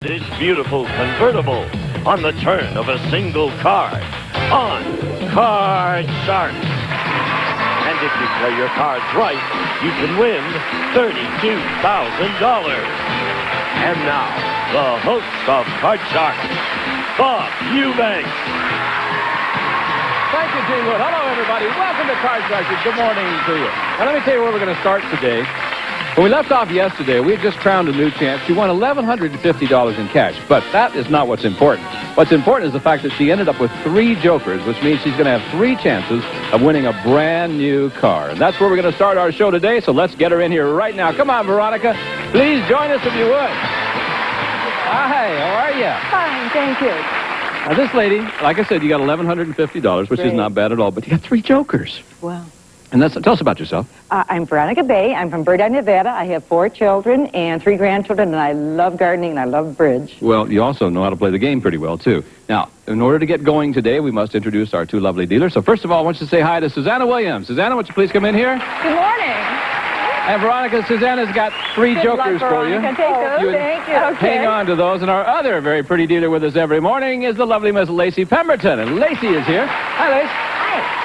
This beautiful convertible on the turn of a single card on Card Shark. And if you play your cards right, you can win $32,000. And now, the host of Card Shark, Bob Eubanks. Thank you, Gene Wood. Hello, everybody. Welcome to Card Shark. Good morning to you. Now, let me tell you where we're going to start today. When we left off yesterday, we had just crowned a new champ. She won $1,150 in cash, but that is not what's important. What's important is the fact that she ended up with 3 jokers, which means she's going to have 3 chances of winning a brand new car. And that's where we're going to start our show today, so let's get her in here right now. Come on, Veronica. Please join us if you would. Hi, how are you? Fine, thank you. Now, this lady, like I said, you got $1,150, which is not bad at all, but you got 3 jokers. Wow. And tell us about yourself. I'm Veronica Bay. I'm from Bird Eye, Nevada. I have 4 children and 3 grandchildren, and I love gardening and I love bridge. Well, you also know how to play the game pretty well, too. Now, in order to get going today, we must introduce our 2 lovely dealers. So first of all, I want you to say hi to Susanna Williams. Susanna, would you please come in here? Good morning. And Veronica, Susanna's got 3 Good jokers luck, for you. Take those. Thank you. Okay. Hang on to those. And our other very pretty dealer with us every morning is the lovely Miss Lacey Pemberton. And Lacey is here. Hi, Lace. Hi.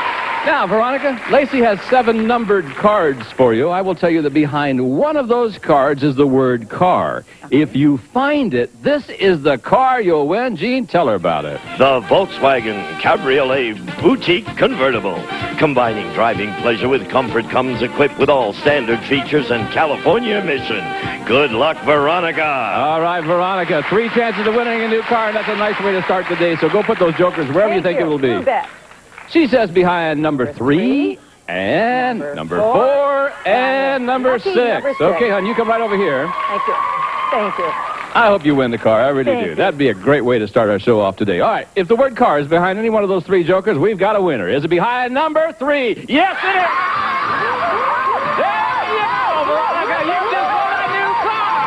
Now, Veronica, Lacey has 7 numbered cards for you. I will tell you that behind one of those cards is the word car. If you find it, this is the car you'll win. Gene, tell her about it. The Volkswagen Cabriolet Boutique Convertible. Combining driving pleasure with comfort, comes equipped with all standard features and California emission. Good luck, Veronica. All right, Veronica, 3 chances of winning a new car, and that's a nice way to start the day. So go put those jokers wherever you think it will be. You bet. She says behind number 3 and number 4 and number 6. Okay, hon, you come right over here. Thank you. Thank you. I hope you win the car. I really Thank do. you. That'd be a great way to start our show off today. All right, if the word car is behind any one of those 3 jokers, we've got a winner. Is it behind number 3? Yes, it is! There you go, Veronica. You just won a new car!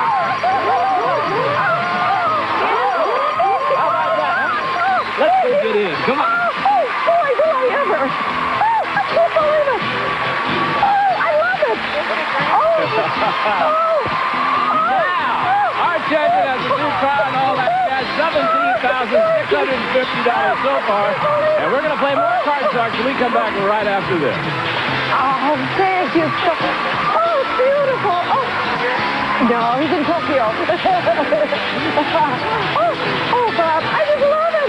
How about that, huh? Let's go get in. Come on. Boy, do I ever. I can't believe it. I love it. Now, our champion has a new car and all that jazz, $17,650 so far. And we're going to play more Card Shark when we come back right after this. Oh, thank you. Oh, beautiful. Oh. No, he's in Tokyo. oh, Bob, I just love it.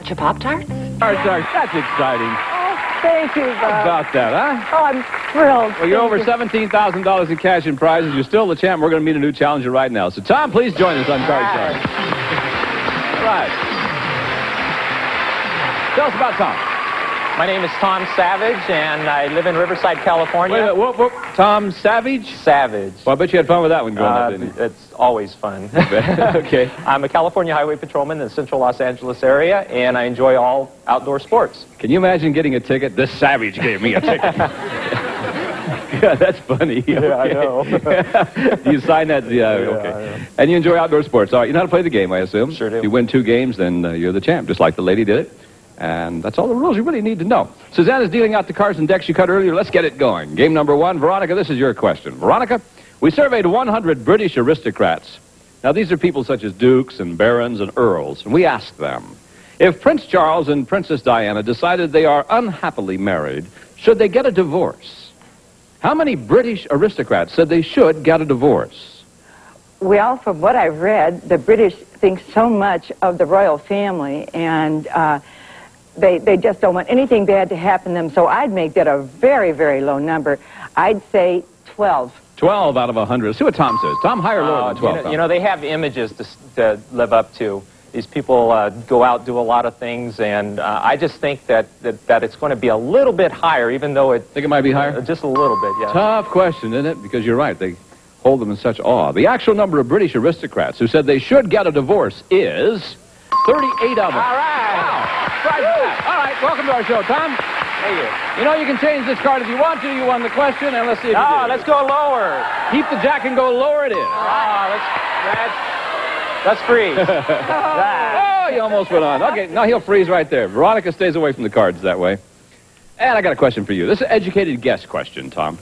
Your Pop-Tarts? Card Shark, that's exciting. Oh, thank you, Bob. About that, huh? Oh, I'm thrilled. Well, you're over Thank you. $17,000 in cash and prizes. You're still the champ. We're going to meet a new challenger right now. So, Tom, please join us on Card Shark. All right. Tell us about Tom. My name is Tom Savage, and I live in Riverside, California. Wait a minute. Whoop. Tom Savage? Savage. Well, I bet you had fun with that one growing up, didn't you? It's always fun. Okay. I'm a California highway patrolman in the central Los Angeles area, and I enjoy all outdoor sports. Can you imagine getting a ticket? This Savage gave me a ticket. Yeah, that's funny. Yeah, I know. You sign that? Yeah, okay. I know. And you enjoy outdoor sports. All right, you know how to play the game, I assume? Sure do. If you win 2 games, then you're the champ, just like the lady did it. And that's all the rules you really need to know. Susanna's dealing out the cards and decks you cut earlier. Let's get it going. Game number 1. Veronica, this is your question. Veronica, we surveyed 100 British aristocrats. Now, these are people such as dukes and barons and earls. And we asked them, if Prince Charles and Princess Diana decided they are unhappily married, should they get a divorce? How many British aristocrats said they should get a divorce? Well, from what I've read, the British think so much of the royal family, and they just don't want anything bad to happen to them, so I'd make that a very, very low number. I'd say 12. 12 out of 100. See what Tom says. Tom, higher or lower than 12? You know, they have images to live up to. These people go out, do a lot of things, and I just think that it's going to be a little bit higher, even though it... Think it might be higher? Just a little bit, yeah. Tough question, isn't it? Because you're right. They hold them in such awe. The actual number of British aristocrats who said they should get a divorce is 38 of them. All right. Wow. Right that. All right, welcome to our show, Tom. Thank you. You know, you can change this card if you want to. You won the question, and let's see if you do. Let's go lower. Keep the jack and go lower it is. Let's freeze. Oh, you almost went on. Okay, now he'll freeze right there. Veronica stays away from the cards that way. And I got a question for you. This is an educated guess question, Tom.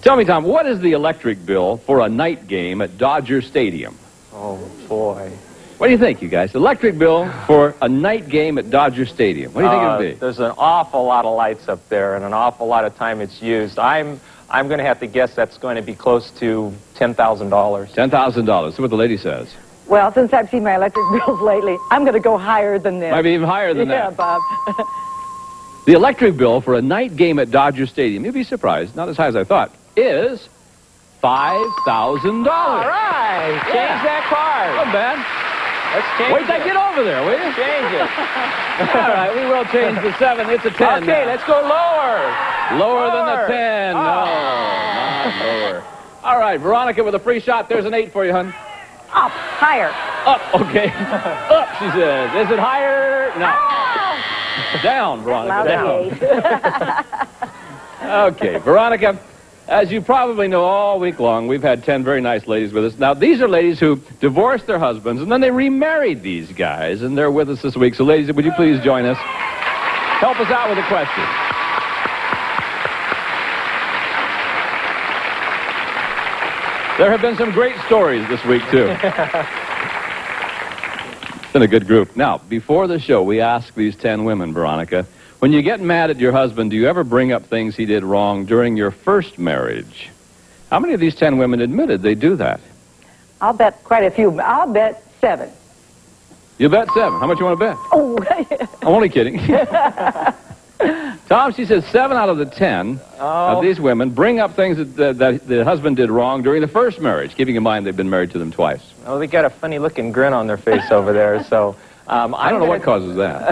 Tell me, Tom, what is the electric bill for a night game at Dodger Stadium? Oh, boy. What do you think, you guys? Electric bill for a night game at Dodger Stadium. What do you think it would be? There's an awful lot of lights up there and an awful lot of time it's used. I'm going to have to guess that's going to be close to $10,000. $10,000. See what the lady says. Well, since I've seen my electric bills lately, I'm going to go higher than this. Might be even higher than Yeah, that. Bob. The electric bill for a night game at Dodger Stadium, you'd be surprised, not as high as I thought, is $5,000. All right. Change that card. Not bad. Let's change Wait till I it. get over there, will you? Change it. All right, we will change the 7. It's a 10 Okay, now. let's go lower. Lower than the Lower. 10. Oh. No, not lower. All right, Veronica with a free shot. There's an 8 for you, hon. Up, higher. Up, okay. Up, she says. Is it higher? No. Down, Veronica, down. Okay, Veronica, as you probably know, all week long, we've had 10 very nice ladies with us. Now, these are ladies who divorced their husbands, and then they remarried these guys, and they're with us this week. So, ladies, would you please join us? Help us out with a question. There have been some great stories this week, too. It's been a good group. Now, before the show, we asked these 10 women, Veronica, when you get mad at your husband, do you ever bring up things he did wrong during your first marriage? How many of these 10 women admitted they do that? I'll bet quite a few. I'll bet 7. You bet 7. How much you want to bet? Oh, I'm only kidding. Tom, she says 7 out of the 10 of these women bring up things that the husband did wrong during the first marriage, keeping in mind they've been married to them twice. Oh, they got a funny-looking grin on their face over there, so... I don't know what causes that.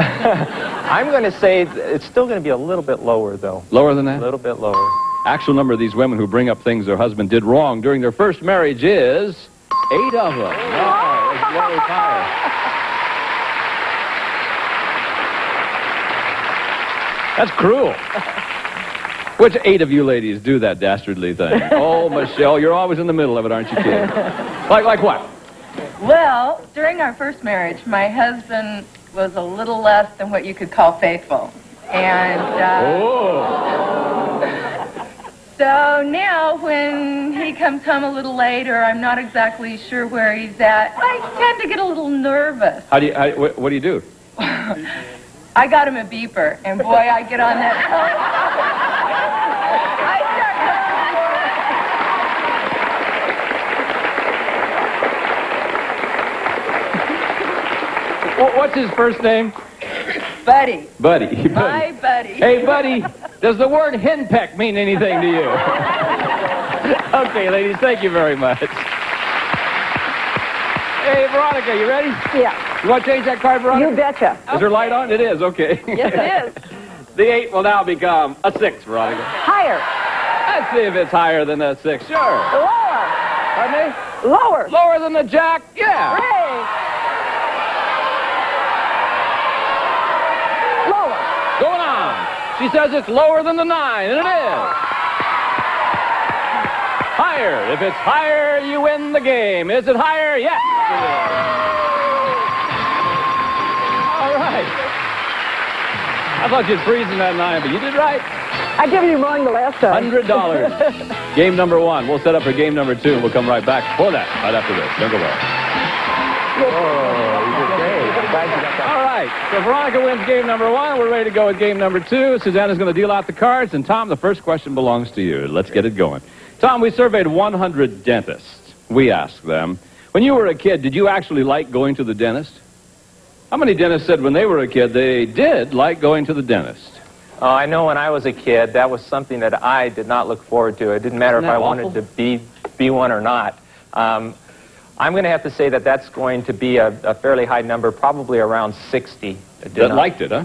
I'm going to say it's still going to be a little bit lower, though. Lower than A that? little bit lower. Actual number of these women who bring up things their husband did wrong during their first marriage is 8 of them. No, it's way higher. That's cruel. Which 8 of you ladies do that dastardly thing? Oh, Michelle, you're always in the middle of it, aren't you, kid? Like what? Well, during our first marriage, my husband was a little less than what you could call faithful. And so now when he comes home a little late or I'm not exactly sure where he's at, I tend to get a little nervous. What do you do? I got him a beeper, and boy, I get on that phone. I start What's his first name? Buddy. Buddy. My buddy. Hey, buddy, does the word henpeck mean anything to you? Okay, ladies, thank you very much. Hey, Veronica, you ready? yeah. You want to change that card, Veronica? You betcha. Is there light on? It is, okay. Yes, it is. The 8 will now become a 6, Veronica. Higher. Let's see if it's higher than a 6. Sure. Lower. Pardon me? Lower. Lower than the jack? Yeah. Hooray. Lower. Going on. She says it's lower than the 9, and it is. Higher. If it's higher, you win the game. Is it higher? Yes, it is. All right. I thought you'd freeze in that 9, but you did right. I gave you wrong the last time. $100. Game number 1. We'll set up for game number 2, and we'll come right back for that right after this. Don't go away. All right. So Veronica wins game number 1. We're ready to go with game number 2. Susanna's going to deal out the cards, and Tom, the first question belongs to you. Let's get it going. Tom, we surveyed 100 dentists. We asked them, when you were a kid, did you actually like going to the dentist? How many dentists said when they were a kid they did like going to the dentist? I know when I was a kid, that was something that I did not look forward to. It didn't matter if Isn't that I wanted awful? to be one or not. I'm going to have to say that that's going to be a fairly high number, probably around 60. That liked it, huh?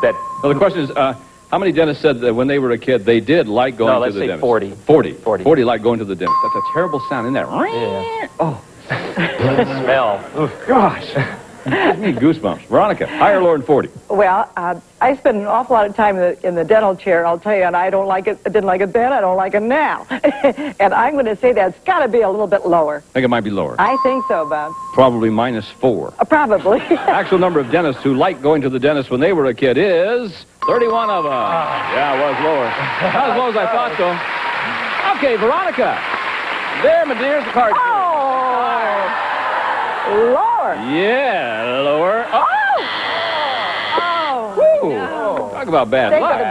That Well, the question is, how many dentists said that when they were a kid they did like going No, to the let's say dentist? 40. 40. 40 like going to the dentist. That's a terrible sound, isn't that? Yeah. Oh, smell. Oof. gosh. Gives me goosebumps. Veronica, higher or lower than 40? Well, I spend an awful lot of time in the dental chair, I'll tell you, and I don't like it. I didn't like it then. I don't like it now. And I'm going to say that's got to be a little bit lower. I think it might be lower. I think so, Bob. Probably -4. Probably. Actual number of dentists who liked going to the dentist when they were a kid is 31 of them. Yeah, it was lower. Not as low as I thought, though. Okay, Veronica. There, my dear, is the card. Oh! Lower. Yeah, lower. Oh. Oh! Woo. Talk about bad Take luck. the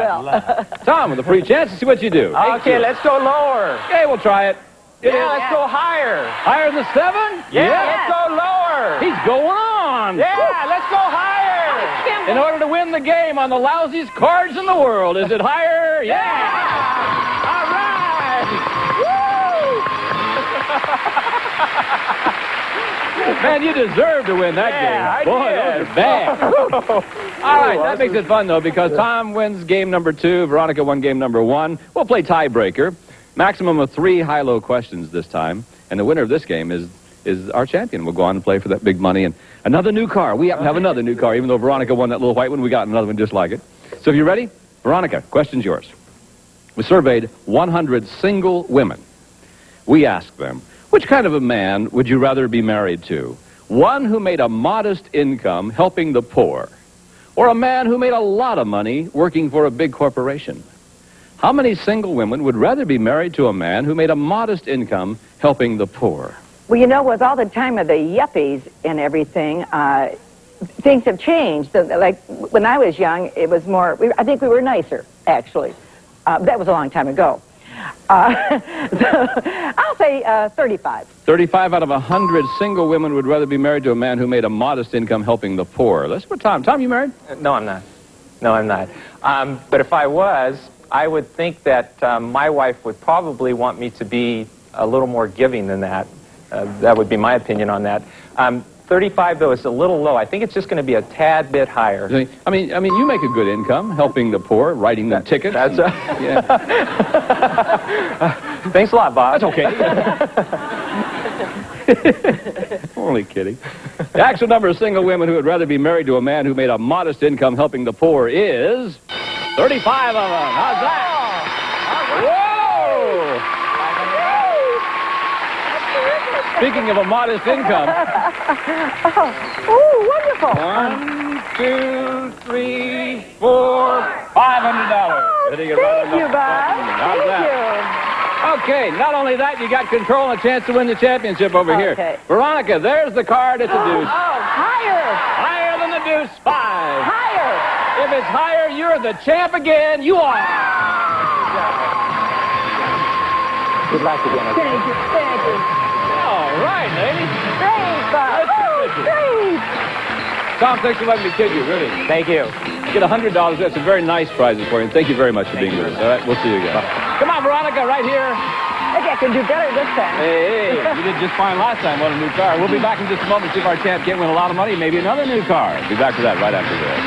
bill. Tom, with a free chance to see what you do. Okay, let's go lower. Okay, we'll try it. Yeah, let's go higher. Higher than 7? Yeah, let's go lower. He's going on. Yeah, let's go higher. In order to win the game on the lousiest cards in the world. Is it higher? Yeah. All right. Man, you deserve to win that game. Boy, those are bad. All right, that makes it fun, though, because Tom wins game number 2. Veronica won game number 1. We'll play tiebreaker. Maximum of 3 high-low questions this time. And the winner of this game is our champion. We'll go on and play for that big money and another new car. We happen to have another new car. Even though Veronica won that little white one, we got another one just like it. So if you're ready, Veronica, question's yours. We surveyed 100 single women. We asked them, which kind of a man would you rather be married to? One who made a modest income helping the poor, or a man who made a lot of money working for a big corporation? How many single women would rather be married to a man who made a modest income helping the poor? Well, you know, with all the time of the yuppies and everything, things have changed. Like, when I was young, it was more, I think we were nicer, actually. That was a long time ago. I'll say 35. 35 out of 100 single women would rather be married to a man who made a modest income helping the poor. Let's put Tom. Tom, you married? No, I'm not. No, I'm not. But if I was, I would think that my wife would probably want me to be a little more giving than that. That would be my opinion on that. 35, though, is a little low. I think it's just going to be a tad bit higher. I mean, you make a good income helping the poor, writing them tickets. That's yeah. Thanks a lot, Bob. That's okay. Only kidding. The actual number of single women who would rather be married to a man who made a modest income helping the poor is 35 of them. How's that? Whoa! Speaking of a modest income. Oh, wonderful. 1, 2, 3, 4, $500. Hitting it right on the Thank you, Bob. button. How's Thank that? you. Okay, not only that, you got control and a chance to win the championship over here. Veronica, there's the card. It's a deuce. Oh, higher. Higher than the deuce, 5. Higher. If it's higher, you're the champ again. You are. Good luck again. Thank you. Thank you. All right, lady. Thanks, Bob. Let's Oh, get you. thanks. Tom, thanks for letting me kid you, really. Thank you. Get $100. That's some very nice prizes for you. And thank you very much for being with us. All right, we'll see you again. Come on, Veronica, right here. Maybe I can do better this time. Hey, you did just fine last time. What a new car. We'll be back in just a moment to see if our champ can't win a lot of money, maybe another new car. Be back for that right after this.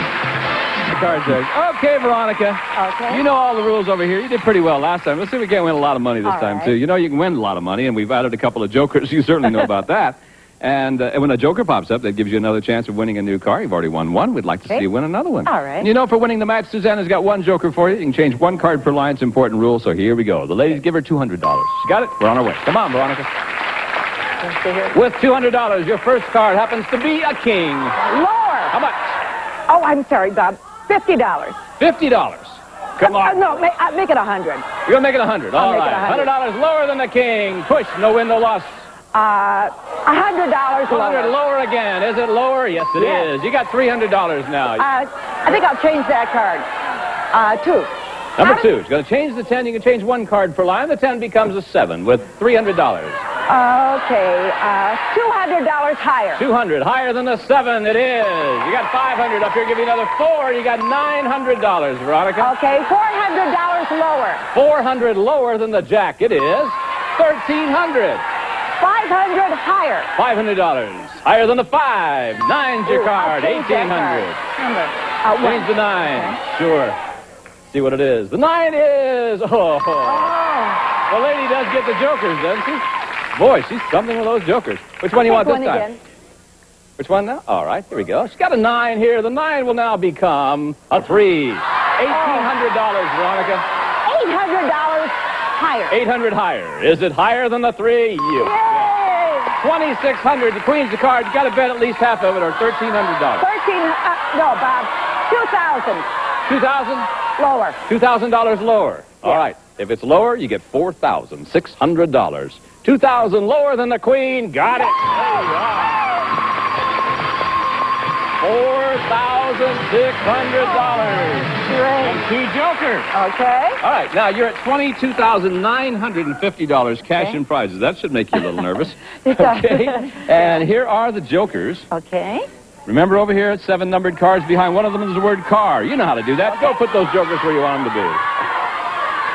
The card says, okay, Veronica. Okay. You know all the rules over here. You did pretty well last time. Let's see if we can't win a lot of money this All time, right. too. You know you can win a lot of money, and we've added a couple of jokers. You certainly know about that. And when a joker pops up, that gives you another chance of winning a new car. You've already won one. We'd like to see you win another one. All right. And you know, for winning the match, Susanna's got one joker for you. You can change one card per line. It's an important rule, so here we go. The ladies give her $200. She got it? We're on our way. Come on, Veronica. With $200, your first card happens to be a king. Lower. How much? Oh, I'm sorry, Bob. $50. $50. Come on. No, make it 100. You're going to make it 100. All make it right. 100. $100 lower than the king. Push. No win, no loss. $100 $100 lower. lower again. Is it lower? Yes, it is. You got $300 now. I think I'll change that card. 2. Number 2. You're going to change the 10. You can change one card per line. The 10 becomes a 7 with $300. Okay. $200 higher. 200 higher than the 7. It is. You got 500 up here. Give you another 4. You got $900, Veronica. Okay. $400 lower. 400 lower than the jack. It is $1,300. 500 higher. $500 higher than the 5. 9's your card. I'll change that 1,800. card. Change the 9. Sure. See what it is. The 9 is. Oh. The lady does get the jokers, doesn't she? Boy, she's something with those jokers. Which one do you want this time? Again. Which one now? All right, here we go. She's got a 9 here. The 9 will now become a 3. $1,800, Veronica. $800 higher. 800 higher. Is it higher than the 3? You. Yay! 2,600. The queen's the card. You got to bet at least half of it, or $1,300. No, Bob. 2,000. 2,000. Lower. $2,000 lower. All right. If it's lower, you get $4,600. 2,000 lower than the Queen. Got it. There you are. $4,600. Great. And 2 jokers. Okay. All right, now you're at $22,950 cash in prizes. That should make you a little nervous. Okay, and here are the jokers. Okay. Remember over here, 7 numbered cards. Behind one of them is the word car. You know how to do that. Go put those jokers where you want them to be.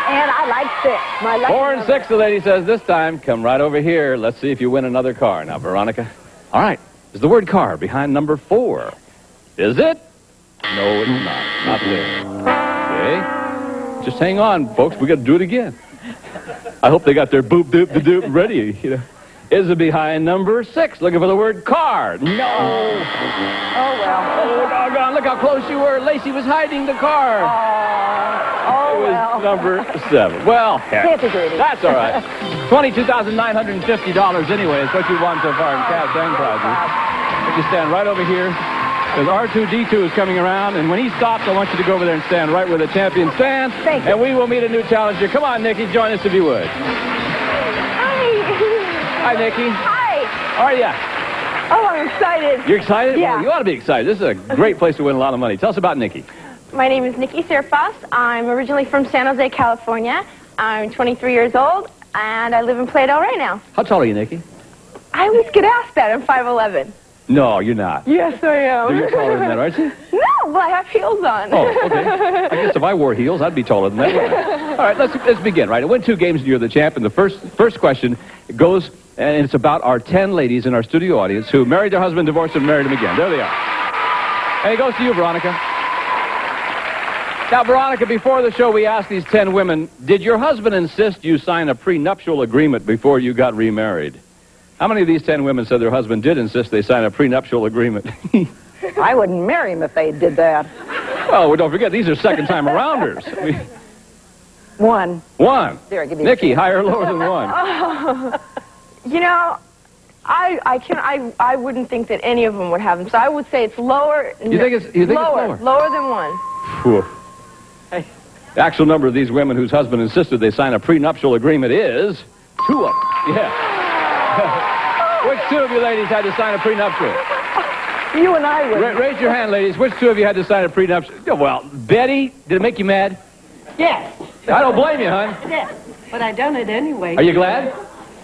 And I like 6. My lucky 4 and number. 6, the lady says this time. Come right over here. Let's see if you win another car. Now, Veronica. All right, is the word car behind number 4? Is it? No, it's not. Not there. Okay. Just hang on, folks. We got to do it again. I hope they got their boop doop da doop ready. You know. Is it behind number 6? Looking for the word car. No. Oh, well. Oh, doggone. Look how close you were. Lacey was hiding the car. Oh, It was well. number 7. Well, heck. Can't be greedy. That's all right. $22,950 anyway is what you won so far in cash and prizes. If you stand right over here, because R2-D2 is coming around, and when he stops, I want you to go over there and stand right where the champion stands. Thank you. And we will meet a new challenger. Come on, Nikki, join us if you would. Hi, Nikki. Hi. How are you? Oh, I'm excited. You're excited? Yeah. Well, you ought to be excited. This is a great place to win a lot of money. Tell us about Nikki. My name is Nikki Serfas. I'm originally from San Jose, California. I'm 23 years old, and I live in Playa del Rey now. How tall are you, Nikki? I always get asked that. I'm 5'11". No, you're not. Yes, I am. You're taller than that, aren't you? No, but I have heels on. Oh, okay. I guess if I wore heels, I'd be taller than that. Wouldn't I? All right, let's begin. Right, I win 2 games and you're the champ. And the first question goes, and it's about our 10 ladies in our studio audience who married their husband, divorced, and married him again. There they are. And it goes to you, Veronica. Now, Veronica, before the show, we asked these 10 women, did your husband insist you sign a prenuptial agreement before you got remarried? How many of these 10 women said their husband did insist they sign a prenuptial agreement? I wouldn't marry him if they did that. Well, don't forget, these are second-time arounders. 1. 1. There, give me Nikki, a higher or lower than 1? You know, I wouldn't think that any of them would have them. So I would say it's lower. You think it's lower? Lower than 1. Whew. The actual number of these women whose husband insisted they sign a prenuptial agreement is 2 of them. Yeah. Which 2 of you ladies had to sign a prenuptial? You and I would. Raise your hand, ladies. Which 2 of you had to sign a prenuptial? Oh, well, Betty, did it make you mad? Yes. I don't blame you, hon. Yes. But I done it anyway. Are you glad?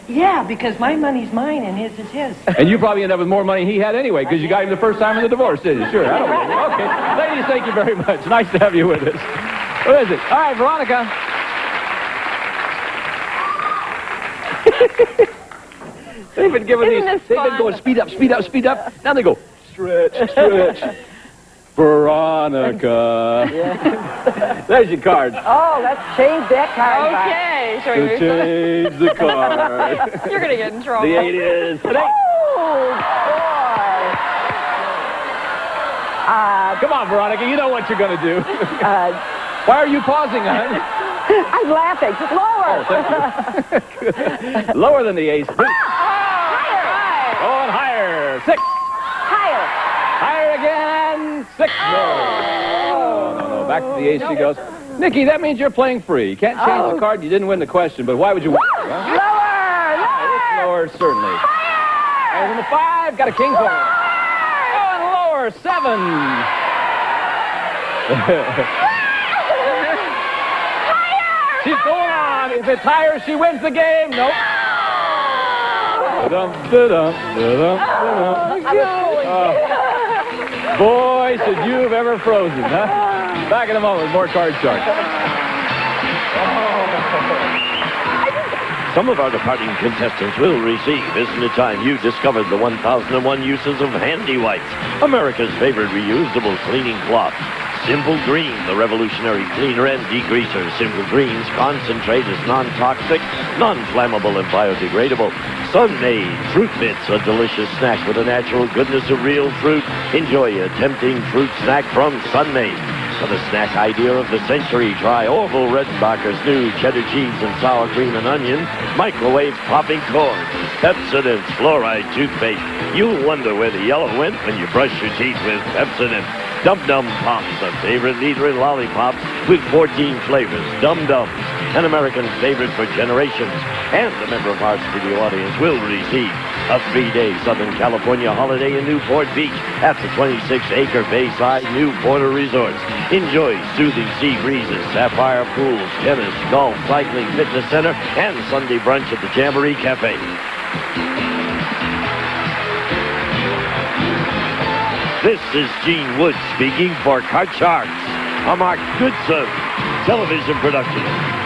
Yeah, because my money's mine and his is his. And you probably end up with more money he had anyway, because you got him the first time in the divorce, did you? Sure, I don't blame you. Okay. Ladies, thank you very much. Nice to have you with us. Who is it? All right, Veronica. They've been giving Isn't these, this they've been fun? going speed up, speed up, speed up. Now they go, stretch, stretch. Veronica. There's your card. Oh, let's change that card back. Okay. Shall To we change the card. You're going to get in trouble. The 8 is an 8. Oh, boy. Come on, Veronica, you know what you're going to do. Uh, Why are you pausing, hon? I'm laughing. Lower. Oh, thank you. Lower than the ace. Higher. Going higher. 6. Higher. Higher again. 6. No. Back to the ace she goes. Nikki, that means you're playing free. You can't change the card. You didn't win the question, but why would you win? Well, Lower. lower, certainly. Higher than the 5. Got a king for it. Oh, and lower. 7. She's going on. If it's higher, she wins the game. Nope. Da-dum, da-dum, da-dum, da-dum. Boy, should you have ever frozen, huh? Back in a moment with more Card Shark. Some of our departing contestants will receive. Isn't it time you discovered the 1001 uses of Handy Wipes, America's favorite reusable cleaning cloth? Simple Green, the revolutionary cleaner and degreaser. Simple Green's concentrate is non-toxic, non-flammable, and biodegradable. Sun-made Fruit Bits, a delicious snack with the natural goodness of real fruit. Enjoy a tempting fruit snack from Sun-Made. For the snack idea of the century, try Orville Redenbacher's new cheddar cheese and sour cream and onion microwave popping corn. Pepsodent's fluoride toothpaste. You'll wonder where the yellow went when you brush your teeth with Pepsodent. Dum Dum Pops, a favorite leader in lollipops with 14 flavors. Dum Dums. an American favorite for generations. And a member of our studio audience will receive a 3-day Southern California holiday in Newport Beach at the 26-acre Bayside Newport Resort. Enjoy soothing sea breezes, sapphire pools, tennis, golf, cycling, fitness center, and Sunday brunch at the Jamboree Cafe. This is Gene Wood speaking for Kart Sharks, a Mark Goodson television production.